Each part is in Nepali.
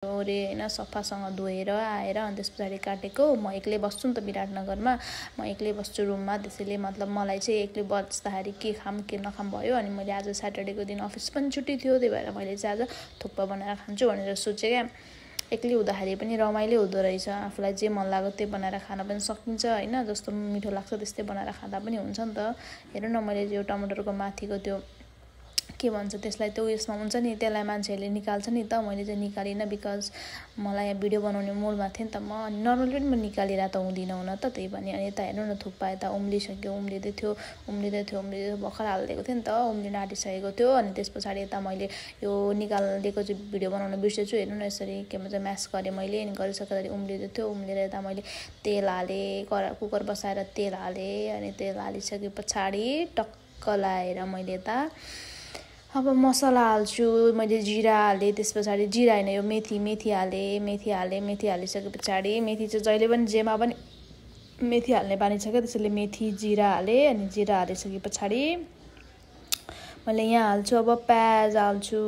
रे हैन सफासँग धोएर आएर अनि त्यसपछि काटेको। म एक्लै बस्छु नि त विराटनगरमा, म एक्लै बस्छु रुममा, त्यसैले मतलब मलाई चाहिँ एक्लै बस्दाखेरि के खाम के नखाम भयो। अनि मैले आज स्याटरडेको दिन अफिस पनि छुट्टी थियो, त्यही भएर मैले चाहिँ आज थुक्पा बनाएर खान्छु भनेर सोचेँ क्या। एक्लै हुँदाखेरि पनि रमाइलो हुँदो रहेछ, आफूलाई जे मन लाग्यो त्यही बनाएर खान पनि सकिन्छ हैन, जस्तो मिठो लाग्छ त्यस्तै बनाएर खाँदा पनि हुन्छ नि त। हेर्नु न मैले यो टमाटरको माथिको त्यो के भन्छ त्यसलाई, त्यो उयसमा हुन्छ नि, त्यसलाई मान्छेहरूले निकाल्छ नि त, मैले चाहिँ निकालिनँ बिकज मलाई भिडियो बनाउने मुडमा थिएँ नि त म। अनि नर्मली पनि म निकालेर त हुँदिनँ हुन त, त्यही भने। अनि यता हेर्नु न थुक्पा यता उम्लिसक्यो, उम्लिँदै थियो भर्खर हालिदिएको थिएँ नि त, उम्लिन आँटिसकेको थियो। अनि त्यस पछाडि यता मैले यो निकालिदिएको चाहिँ भिडियो बनाउन बिर्सेछु। हेर्नु न यसरी के भन्छ म्यास गरेँ मैले, अनि गरिसक्दाखेरि उम्लिँदै थियो। उम्लेर यता मैले तेल हालेँ, कुकर बसाएर तेल हालेँ, अनि तेल हालिसके पछाडि टक्क लाएर मैले यता अब मसला हाल्छु। मैले जिरा हालेँ, त्यस पछाडि जिरा होइन यो मेथी हालेँ, मेथी हालिसके पछाडि मेथी चाहिँ जहिले पनि जेमा पनि मेथी हाल्ने बानी छ क्या, त्यसैले मेथी जिरा हालेँ। अनि जिरा हालिसके पछाडि मैले यहाँ हाल्छु अब प्याज हाल्छु।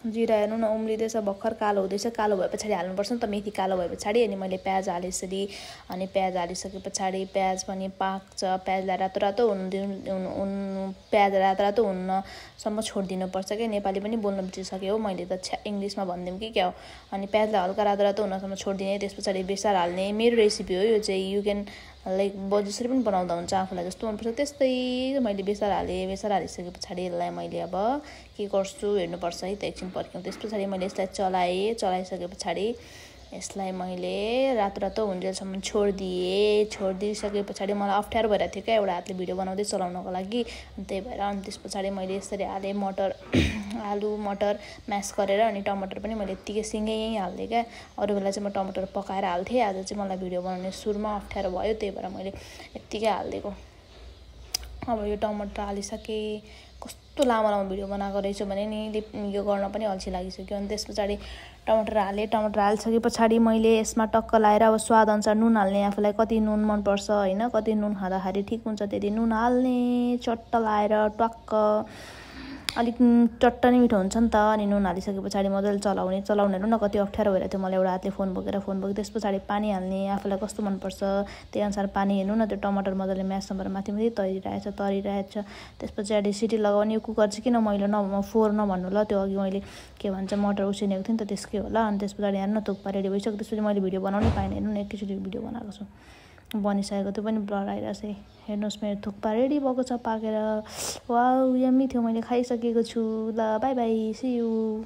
जिरा हेर्नु न उम्लिँदैछ, भर्खर कालो हुँदैछ, कालो भए पछाडि हाल्नुपर्छ नि त मेथी, कालो भए पछाडि। अनि मैले प्याज हालेँ यसरी, अनि प्याज हालिसके पछाडि प्याज पनि पाक्छ, प्याजलाई रातो रातो प्याज रातो रातो हुनसम्म छोडिदिनुपर्छ क्या। नेपाली पनि बोल्न बिर्सिसक्यो हो मैले त, इङ्ग्लिसमा भनिदिउँ कि क्या हो। अनि प्याजलाई हल्का रातो रातो हुनसम्म छोडिदिने, त्यस पछाडि बेसार हाल्ने। मेरो रेसिपी हो यो चाहिँ, यु क्यान लाइक जसरी पनि बनाउँदा हुन्छ, आफूलाई जस्तो मनपर्छ त्यस्तै। मैले बेसार हालेँ, बेसार हालिसके पछाडि यसलाई मैले अब के गर्छु हेर्नुपर्छ है त, एकछिन पर्ख्यौँ। त्यस पछाडि मैले यसलाई चलाइसके पछाडि यसलाई मैले रातो रातो हुन्जेलसम्म छोडिदिइसके पछाडि मलाई अप्ठ्यारो भइरहेको थियो क्या एउटा हातले भिडियो बनाउँदै चलाउनको लागि, त्यही भएर। अनि त्यस पछाडि मैले यसरी हालेँ आलु मटर म्यास गरेर, अनि टमाटर पनि मैले यत्तिकै सिँगै हाल्थेँ क्या। अरू बेला चाहिँ म टमाटर पकाएर हाल्थेँ, आज चाहिँ मलाई भिडियो बनाउने सुरुमा अप्ठ्यारो भयो, त्यही भएर मैले यत्तिकै हालिदिएको। अब यो टमाटर हालिसकेँ, कस्तो लामो भिडियो बनाएको रहेछु भने नि यो गर्न पनि अल्छी लागिसक्यो। अनि त्यस पछाडि टमाटर हालिसके पछाडि मैले यसमा टक्क लाएर अब स्वादअनुसार नुन हाल्ने, आफूलाई कति नुन मनपर्छ होइन, कति नुन खाँदाखेरि ठिक हुन्छ त्यति नुन हाल्ने, चट्ट लाएर टक्क अलिक चट्ट नै मिठो हुन्छ नि त। अनि नुन हालिसके पछाडि मजाले चलाउने हेर्नु न कति अप्ठ्यारो भइरहेको थियो मलाई, एउटा हातले फोन बोकेर। त्यस पछाडि पानी हाल्ने, आफूलाई कस्तो मनपर्छ त्यही अनुसार पानी। हेर्नु न त्यो टमाटर मजाले म्यास नभएर माथि तरिरहेछ। त्यस पछाडि सिटी लगाउने। यो कुकर चाहिँ किन मैले फोहोर नभन्नु ल, त्यो अघि मैले के भन्छ मटर उसिनेको थिएँ नि त त्यसकै होला। अनि त्यस पछाडि हेर्नु न थुक्पा रेडी भइसक्यो। त्यसपछि मैले भिडियो बनाउनै पाइनँ, हेर्नु न एकैचोटि भिडियो बनाएको छु, बनिसकेको त्यो पनि ब्लर आइरहेछ। हेर्नुहोस् मेरो थुक्पा रेडी भएको छ पाकेर, वाउ यम्मी थियो, मैले खाइसकेको छु। ल बाई बाई, सी यू।